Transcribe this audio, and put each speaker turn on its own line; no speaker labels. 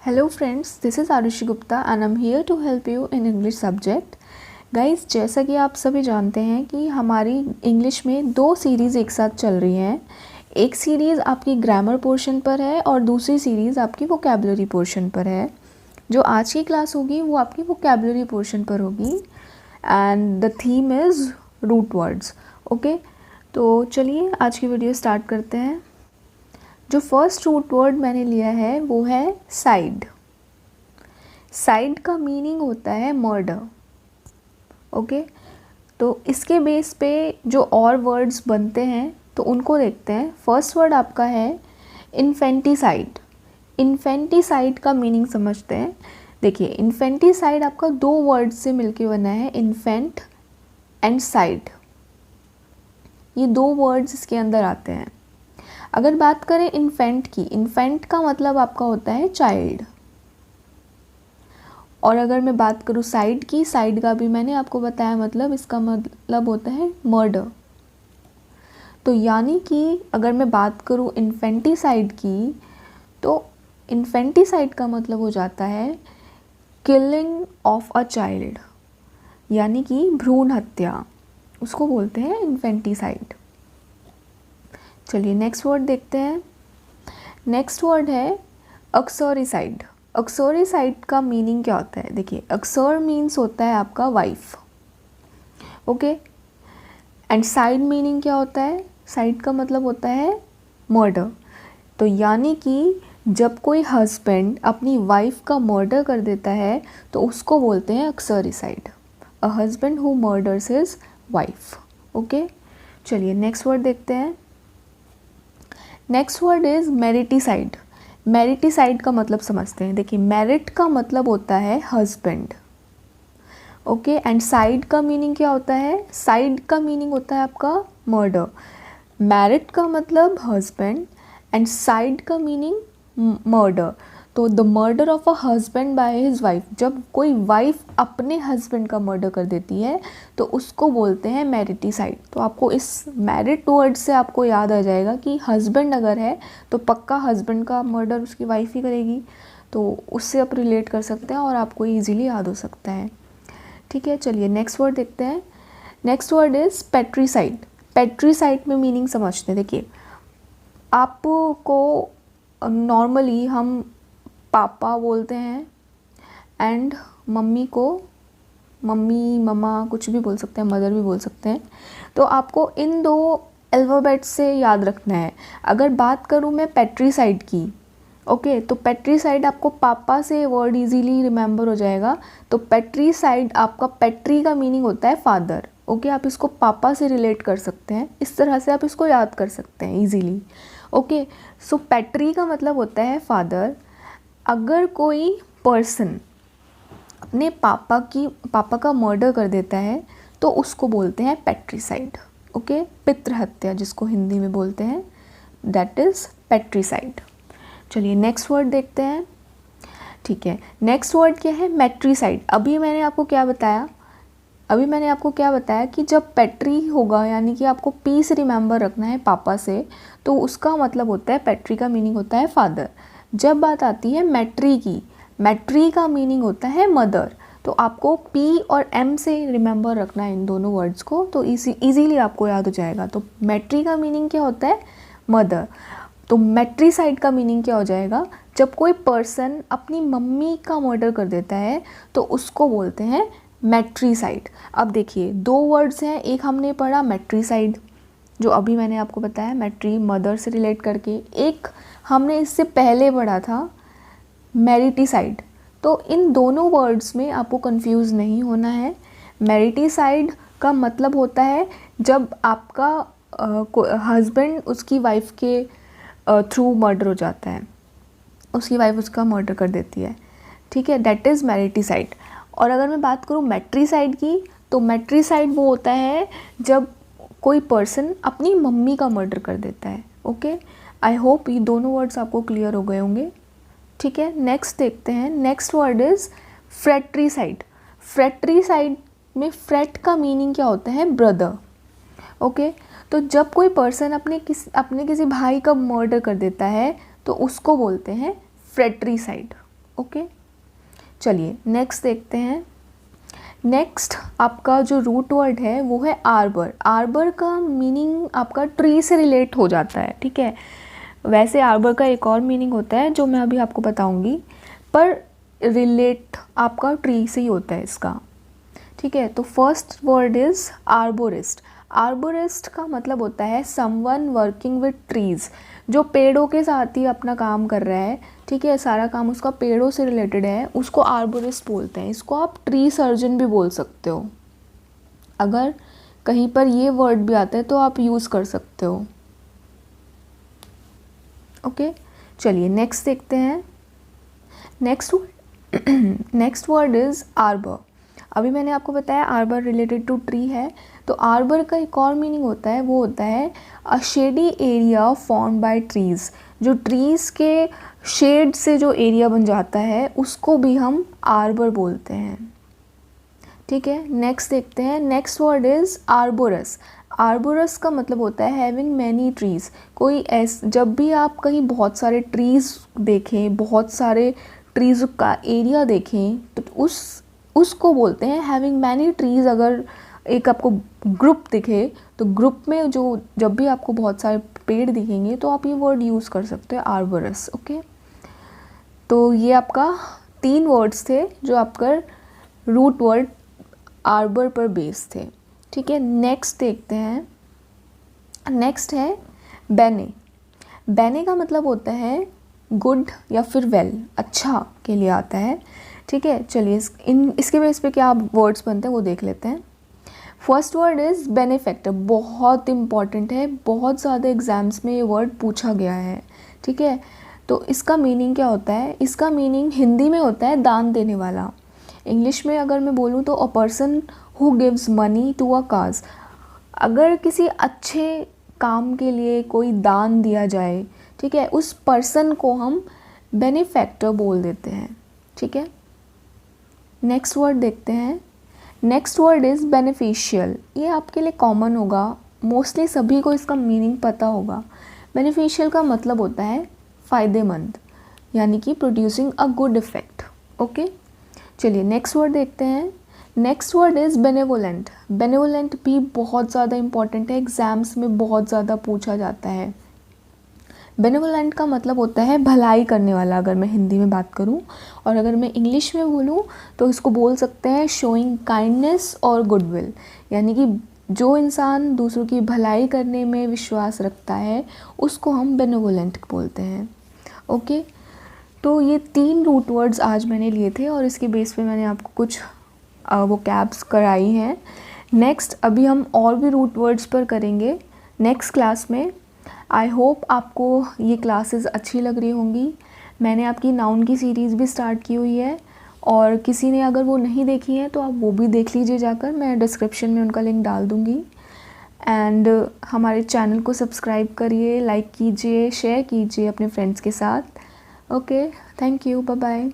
Hello friends, this is Arushi Gupta and I'm here to help you in English subject. Guys, जैसा कि आप सभी जानते हैं कि हमारी इंग्लिश में दो सीरीज़ एक साथ चल रही हैं। एक सीरीज़ आपकी ग्रामर पोर्शन पर है और दूसरी सीरीज़ आपकी वोकैबुलरी पोर्शन पर है। जो आज की क्लास होगी वो आपकी वोकैबुलरी पोर्शन पर होगी and the theme is root words. Okay, तो चलिए आज की वीडियो स्टार्ट करते हैं। जो फर्स्ट रूट वर्ड मैंने लिया है वो है साइड। साइड का मीनिंग होता है मर्डर। ओके, तो इसके बेस पे जो और वर्ड्स बनते हैं तो उनको देखते हैं। फर्स्ट वर्ड आपका है इन्फेंटिसाइड। इन्फेंटिसाइड का मीनिंग समझते हैं। देखिए, इन्फेंटिसाइड आपका दो वर्ड से मिलके बना है, इन्फेंट एंड साइड। ये दो वर्ड्स इसके अंदर आते हैं। अगर बात करें इन्फेंट की, इन्फेंट का मतलब आपका होता है चाइल्ड। और अगर मैं बात करूँ साइड की, साइड का भी मैंने आपको बताया मतलब इसका मतलब होता है मर्डर। तो यानी कि अगर मैं बात करूँ इन्फेंटिसाइड की, तो इन्फेंटिसाइड का मतलब हो जाता है किलिंग ऑफ अ चाइल्ड, यानी कि भ्रूण हत्या, उसको बोलते हैं इन्फेंटिसाइड। चलिए नेक्स्ट वर्ड देखते हैं। नेक्स्ट वर्ड है अक्सोरिसाइड। अक्सोरिसाइड का मीनिंग क्या होता है? देखिए, अक्सोर मीन्स होता है आपका wife. Okay, and side meaning क्या होता है? साइड का मतलब होता है मर्डर। तो यानी कि जब कोई हस्बैंड अपनी वाइफ का मर्डर कर देता है तो उसको बोलते हैं uxoricide. A husband who murders his wife. Okay, चलिए नेक्स्ट वर्ड देखते हैं। Next word is mariticide. Mariticide का मतलब समझते हैं। देखिए, मेरिट का मतलब होता है हस्बैंड। ओके, एंड साइड का मीनिंग क्या होता है? साइड का मीनिंग होता है आपका मर्डर। मेरिट का मतलब हस्बैंड एंड साइड का मीनिंग मर्डर। तो the murder of a husband by his wife, जब कोई वाइफ अपने हस्बैंड का मर्डर कर देती है तो उसको बोलते हैं मेरिटिसाइड। तो आपको इस मेरिट वर्ड से आपको याद आ जाएगा कि हस्बैंड अगर है तो पक्का हस्बैंड का मर्डर उसकी वाइफ ही करेगी। तो उससे आप रिलेट कर सकते हैं और आपको ईजीली याद हो सकता है। ठीक है, चलिए नेक्स्ट वर्ड देखते हैं। Next word is patricide. Patricide में मीनिंग समझते हैं। देखिए, आपको नॉर्मली हम पापा बोलते हैं एंड मम्मी को मम्मी, मम्मा कुछ भी बोल सकते हैं, मदर भी बोल सकते हैं। तो आपको इन दो अल्फ़ाबेट से याद रखना है। अगर बात करूँ मैं पेट्रीसाइड की, ओके, तो पेट्रीसाइड आपको पापा से वर्ड इजीली रिमेंबर हो जाएगा। तो पेट्रीसाइड आपका, पेट्री का मीनिंग होता है फादर। ओके, आप इसको पापा से रिलेट कर सकते हैं, इस तरह से आप इसको याद कर सकते हैं इजीली। ओके, सो पेट्री का मतलब होता है फादर। अगर कोई पर्सन अपने पापा का मर्डर कर देता है तो उसको बोलते हैं पेट्रीसाइड। ओके, पितृ हत्या जिसको हिंदी में बोलते हैं, दैट इज़ पेट्रीसाइड। चलिए नेक्स्ट वर्ड देखते हैं। ठीक है, नेक्स्ट वर्ड क्या है? मैट्रीसाइड। अभी मैंने आपको क्या बताया कि जब पेट्री होगा, यानी कि आपको पी से रिमेंबर रखना है पापा से, तो उसका मतलब होता है, पेट्री का मीनिंग होता है फादर। जब बात आती है मैट्री की, मैट्री का मीनिंग होता है मदर। तो आपको पी और एम से रिमेंबर रखना है इन दोनों वर्ड्स को, तो इजीली आपको याद हो जाएगा। तो मैट्री का मीनिंग क्या होता है? मदर। तो मैट्रीसाइड का मीनिंग क्या हो जाएगा? जब कोई पर्सन अपनी मम्मी का मर्डर कर देता है तो उसको बोलते हैं मैट्रीसाइड। अब देखिए, दो वर्ड्स हैं। एक हमने पढ़ा मैट्रीसाइड, जो अभी मैंने आपको बताया, मैट्री मदर से रिलेट करके। एक हमने इससे पहले पढ़ा था मेरिटिसाइड। तो इन दोनों वर्ड्स में आपको कंफ्यूज नहीं होना है। मेरिटिसाइड का मतलब होता है जब आपका हस्बैंड उसकी वाइफ के थ्रू मर्डर हो जाता है, उसकी वाइफ उसका मर्डर कर देती है। ठीक है, दैट इज़ मेरिटिसाइड। और अगर मैं बात करूँ मैट्रीसाइड की, तो मैट्रीसाइड वो होता है जब कोई पर्सन अपनी मम्मी का मर्डर कर देता है। ओके, आई होप ये दोनों वर्ड्स आपको क्लियर हो गए होंगे। ठीक है, नेक्स्ट देखते हैं। Next word is fratricide. Fratricide में फ्रेट का मीनिंग क्या होता है? ब्रदर। ओके, तो जब कोई पर्सन अपने किसी भाई का मर्डर कर देता है तो उसको बोलते हैं फ्रेट्रीसाइड। ओके, चलिए नेक्स्ट देखते हैं। नेक्स्ट आपका जो रूट वर्ड है वो है आर्बर। आर्बर का मीनिंग आपका ट्री से रिलेट हो जाता है, ठीक है। वैसे आर्बर का एक और मीनिंग होता है जो मैं अभी आपको बताऊंगी, पर रिलेट आपका ट्री से ही होता है इसका, ठीक है। तो फर्स्ट वर्ड इज़ आर्बोरिस्ट। आर्बोरिस्ट का मतलब होता है समवन वर्किंग विद ट्रीज़, जो पेड़ों के साथ ही अपना काम कर रहा है, ठीक है। सारा काम उसका पेड़ों से रिलेटेड है, उसको आर्बोरिस्ट बोलते हैं। इसको आप ट्री सर्जन भी बोल सकते हो। अगर कहीं पर ये वर्ड भी आता है तो आप यूज़ कर सकते हो। ओके, चलिए नेक्स्ट देखते हैं। Next word is arbor. अभी मैंने आपको बताया आर्बर रिलेटेड टू ट्री है, तो आर्बर का एक और मीनिंग होता है, वो होता है अ shady area form by trees. जो ट्रीज़ के शेड से जो एरिया बन जाता है उसको भी हम आर्बर बोलते हैं, ठीक है। नेक्स्ट देखते हैं। Next word is arborous. Arborous का मतलब होता है हैविंग मैनी ट्रीज़। जब भी आप कहीं बहुत सारे ट्रीज़ देखें, बहुत सारे ट्रीज़ का एरिया देखें, तो उसको बोलते हैं हैविंग मैनी ट्रीज़। अगर एक आपको ग्रुप दिखे तो ग्रुप में जब भी आपको बहुत सारे पेड़ दिखेंगे तो आप ये वर्ड यूज़ कर सकते हो, आर्बोरस। ओके, तो ये आपका 3 वर्ड्स थे जो आपका रूट वर्ड आर्बर पर बेस थे, ठीक है। नेक्स्ट देखते हैं। नेक्स्ट है बेने। बेने का मतलब होता है गुड या फिर वेल, अच्छा के लिए आता है, ठीक है। चलिए इसके बेस पे क्या वर्ड्स बनते हैं वो देख लेते हैं। First word is benefactor. बहुत इंपॉर्टेंट है, बहुत ज़्यादा एग्जाम्स में ये वर्ड पूछा गया है, ठीक है। तो इसका मीनिंग क्या होता है? इसका मीनिंग हिंदी में होता है दान देने वाला। इंग्लिश में अगर मैं बोलूँ तो a person who gives money to a cause. अगर किसी अच्छे काम के लिए कोई दान दिया जाए, ठीक है, उस पर्सन को हम बेनिफैक्टर बोल देते हैं, ठीक है। नेक्स्ट वर्ड देखते हैं। Next word is beneficial. ये आपके लिए कॉमन होगा, मोस्टली सभी को इसका मीनिंग पता होगा। बेनिफिशियल का मतलब होता है फ़ायदेमंद, यानी कि producing a good effect. Okay, चलिए नेक्स्ट वर्ड देखते हैं। Next word is benevolent. Benevolent भी बहुत ज़्यादा इंपॉर्टेंट है, एग्ज़ाम्स में बहुत ज़्यादा पूछा जाता है। बेनेवोलेंट का मतलब होता है भलाई करने वाला, अगर मैं हिंदी में बात करूं, और अगर मैं इंग्लिश में बोलूं तो इसको बोल सकते हैं शोइंग काइंडनेस और गुडविल, यानी कि जो इंसान दूसरों की भलाई करने में विश्वास रखता है उसको हम बेनेवोलेंट बोलते हैं। ओके, तो ये 3 रूट वर्ड्स आज मैंने लिए थे और इसके बेस पे मैंने आपको कुछ वोकैब्स कराई हैं। नेक्स्ट अभी हम और भी रूट वर्ड्स पर करेंगे नेक्स्ट क्लास में। आई होप आपको ये क्लासेस अच्छी लग रही होंगी। मैंने आपकी नाउन की सीरीज़ भी स्टार्ट की हुई है, और किसी ने अगर वो नहीं देखी है तो आप वो भी देख लीजिए जाकर, मैं डिस्क्रिप्शन में उनका लिंक डाल दूँगी। एंड हमारे चैनल को सब्सक्राइब करिए, लाइक कीजिए, शेयर कीजिए अपने फ्रेंड्स के साथ। Okay, thank you, bye bye.